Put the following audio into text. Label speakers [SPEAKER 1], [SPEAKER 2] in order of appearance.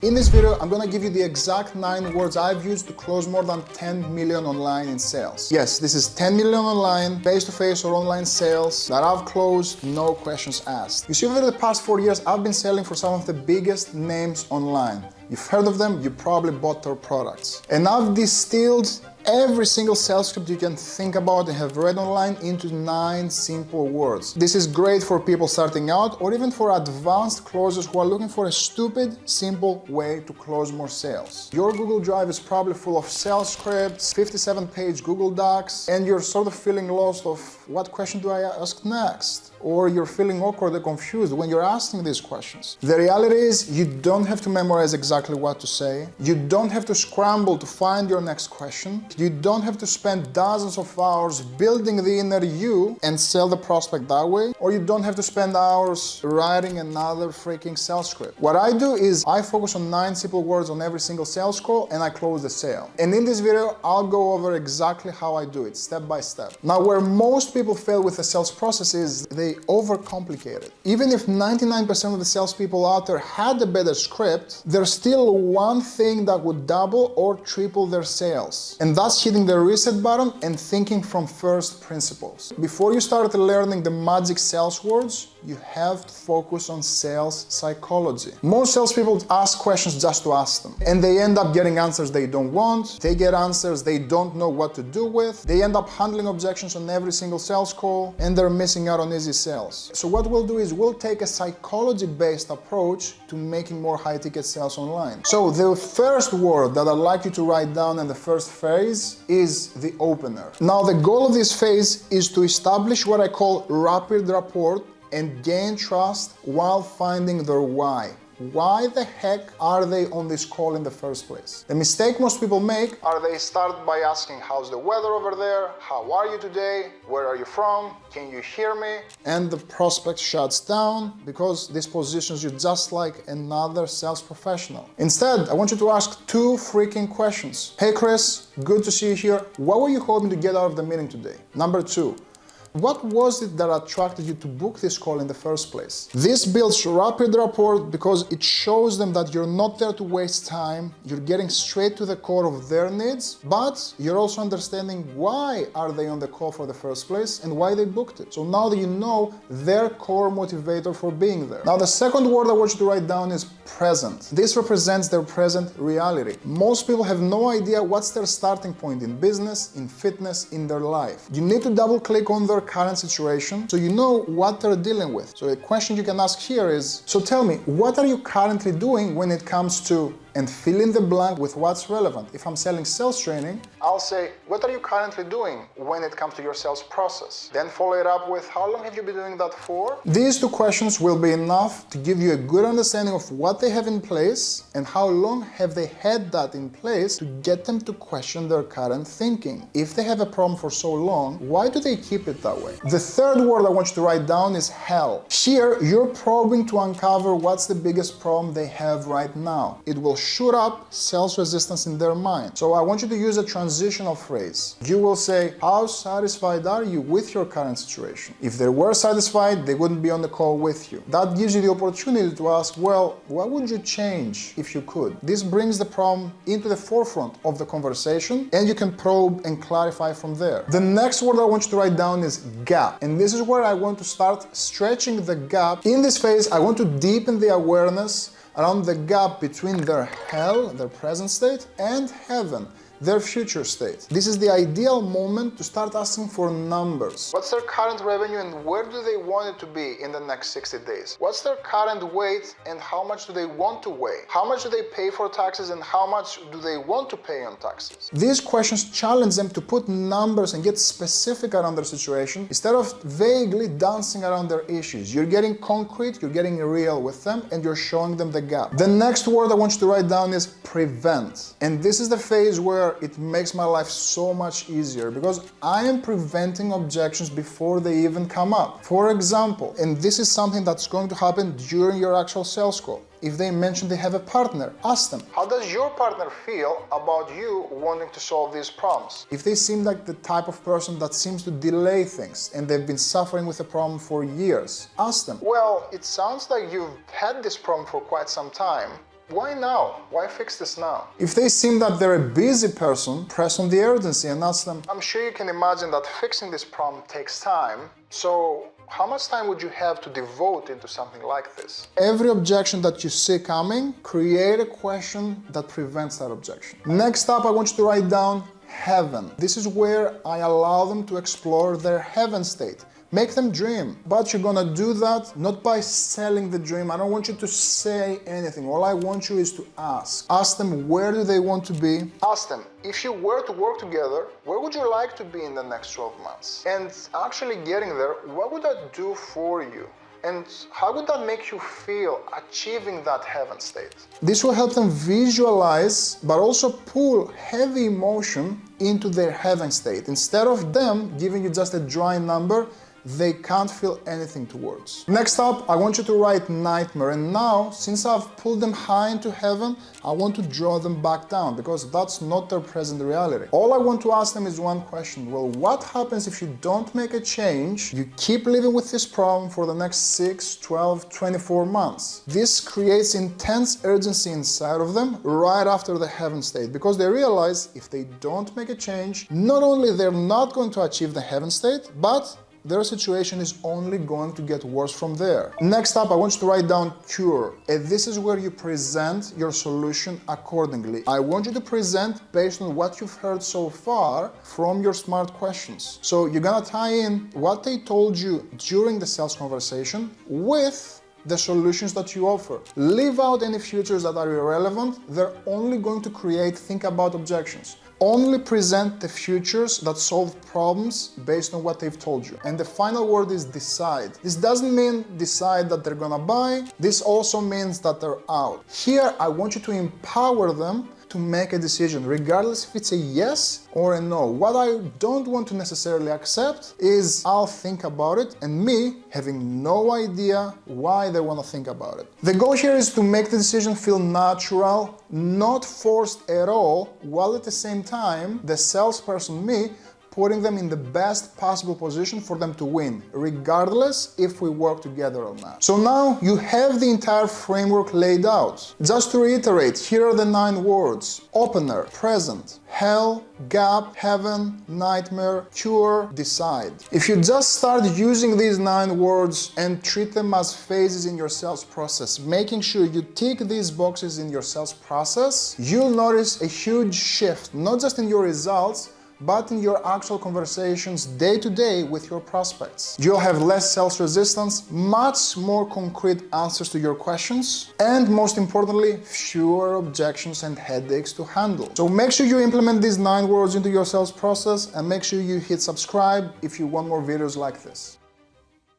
[SPEAKER 1] In this video, I'm gonna give you the exact 9 words I've used to close more than 10 million online in sales. Yes, this is 10 million online, face-to-face or online sales that I've closed, no questions asked. You see, over the past 4 years, I've been selling for some of the biggest names online. You've heard of them, you probably bought their products. And I've distilled every single sales script you can think about and have read online into 9 simple words. This is great for people starting out or even for advanced closers who are looking for a stupid, simple way to close more sales. Your Google Drive is probably full of sales scripts, 57-page Google Docs, and you're sort of feeling lost of what question do I ask next? Or you're feeling awkward and confused when you're asking these questions. The reality is you don't have to memorize exactly what to say. You don't have to scramble to find your next question. You don't have to spend dozens of hours building the inner you and sell the prospect that way. Or you don't have to spend hours writing another freaking sales script. What I do is I focus on 9 simple words on every single sales call and I close the sale. And in this video, I'll go over exactly how I do it, step by step. Now, where most people fail with the sales process is they overcomplicate it. Even if 99% of the salespeople out there had a better script, there's still one thing that would double or triple their sales. And that's hitting the reset button and thinking from first principles. Before you start learning the magic sales words, you have to focus on sales psychology. Most salespeople ask questions just to ask them, and they end up getting answers they don't want. They get answers they don't know what to do with. They end up handling objections on every single sales call, and they're missing out on easy sales. So what we'll do is we'll take a psychology-based approach to making more high-ticket sales online. So the first word that I'd like you to write down in the first phase is the opener. Now, the goal of this phase is to establish what I call rapid rapport and gain trust while finding their why. Why the heck are they on this call in the first place? The mistake most people make are they start by asking, how's the weather over there? How are you today? Where are you from? Can you hear me? And the prospect shuts down because this positions you just like another sales professional. Instead, I want you to ask 2 freaking questions. Hey Chris, good to see you here. What were you hoping to get out of the meeting today? Number 2. What was it that attracted you to book this call in the first place? This builds rapid rapport because it shows them that you're not there to waste time, you're getting straight to the core of their needs, but you're also understanding why are they on the call for the first place and why they booked it. So now that you know their core motivator for being there. Now, the second word I want you to write down is present. This represents their present reality. Most people have no idea what's their starting point in business, in fitness, in their life. You need to double click on their current situation so you know what they're dealing with. So a question you can ask here is, so tell me, what are you currently doing when it comes to, and fill in the blank with what's relevant. If I'm selling sales training, I'll say, what are you currently doing when it comes to your sales process? Then follow it up with, how long have you been doing that for? These 2 questions will be enough to give you a good understanding of what they have in place and how long have they had that in place to get them to question their current thinking. If they have a problem for so long, why do they keep it that way? The third word I want you to write down is hell. Here, you're probing to uncover what's the biggest problem they have right now. It will shoot up sales resistance in their mind. So I want you to use a transitional phrase. You will say, how satisfied are you with your current situation? If they were satisfied, they wouldn't be on the call with you. That gives you the opportunity to ask, well, what would you change if you could? This brings the problem into the forefront of the conversation and you can probe and clarify from there. The next word I want you to write down is gap. And this is where I want to start stretching the gap. In this phase, I want to deepen the awareness around the gap between their hell, their present state, and heaven, their future state. This is the ideal moment to start asking for numbers. What's their current revenue and where do they want it to be in the next 60 days? What's their current weight and how much do they want to weigh? How much do they pay for taxes and how much do they want to pay on taxes? These questions challenge them to put numbers and get specific around their situation instead of vaguely dancing around their issues. You're getting concrete, you're getting real with them, and you're showing them the gap. The next word I want you to write down is prevent. And this is the phase where it makes my life so much easier because I am preventing objections before they even come up. For example, and this is something that's going to happen during your actual sales call. If they mention they have a partner, ask them, how does your partner feel about you wanting to solve these problems? If they seem like the type of person that seems to delay things and they've been suffering with a problem for years, ask them, well, it sounds like you've had this problem for quite some time. Why now? Why fix this now? If they seem that they're a busy person, press on the urgency and ask them, I'm sure you can imagine that fixing this problem takes time, so how much time would you have to devote into something like this? Every objection that you see coming, create a question that prevents that objection. Next up, I want you to write down heaven. This is where I allow them to explore their heaven state. Make them dream, but you're gonna do that not by selling the dream. I don't want you to say anything. All I want you is to ask. Ask them where do they want to be. Ask them, if you were to work together, where would you like to be in the next 12 months? And actually getting there, what would that do for you? And how would that make you feel achieving that heaven state? This will help them visualize, but also pull heavy emotion into their heaven state. Instead of them giving you just a dry number, they can't feel anything towards. Next up, I want you to write nightmare. And now, since I've pulled them high into heaven, I want to draw them back down because that's not their present reality. All I want to ask them is one question. Well, what happens if you don't make a change? You keep living with this problem for the next 6, 12, 24 months. This creates intense urgency inside of them right after the heaven state because they realize if they don't make a change, not only they're not going to achieve the heaven state, but their situation is only going to get worse from there. Next up, I want you to write down cure. And this is where you present your solution accordingly. I want you to present based on what you've heard so far from your smart questions. So you're gonna tie in what they told you during the sales conversation with the solutions that you offer. Leave out any futures that are irrelevant. They're only going to create think about objections. Only present the futures that solve problems based on what they've told you. And the final word is decide. This doesn't mean decide that they're gonna buy. This also means that they're out. Here, I want you to empower them to make a decision, regardless if it's a yes or a no. What I don't want to necessarily accept is I'll think about it and me having no idea why they want to think about it. The goal here is to make the decision feel natural, not forced at all, while at the same time, the salesperson, me, putting them in the best possible position for them to win, regardless if we work together or not. So now you have the entire framework laid out. Just to reiterate, here are the 9 words: opener, present, hell, gap, heaven, nightmare, cure, decide. If you just start using these 9 words and treat them as phases in your sales process, making sure you tick these boxes in your sales process, you'll notice a huge shift, not just in your results, but in your actual conversations day to day with your prospects. You'll have less sales resistance, much more concrete answers to your questions, and most importantly, fewer objections and headaches to handle. So make sure you implement these 9 words into your sales process and make sure you hit subscribe if you want more videos like this.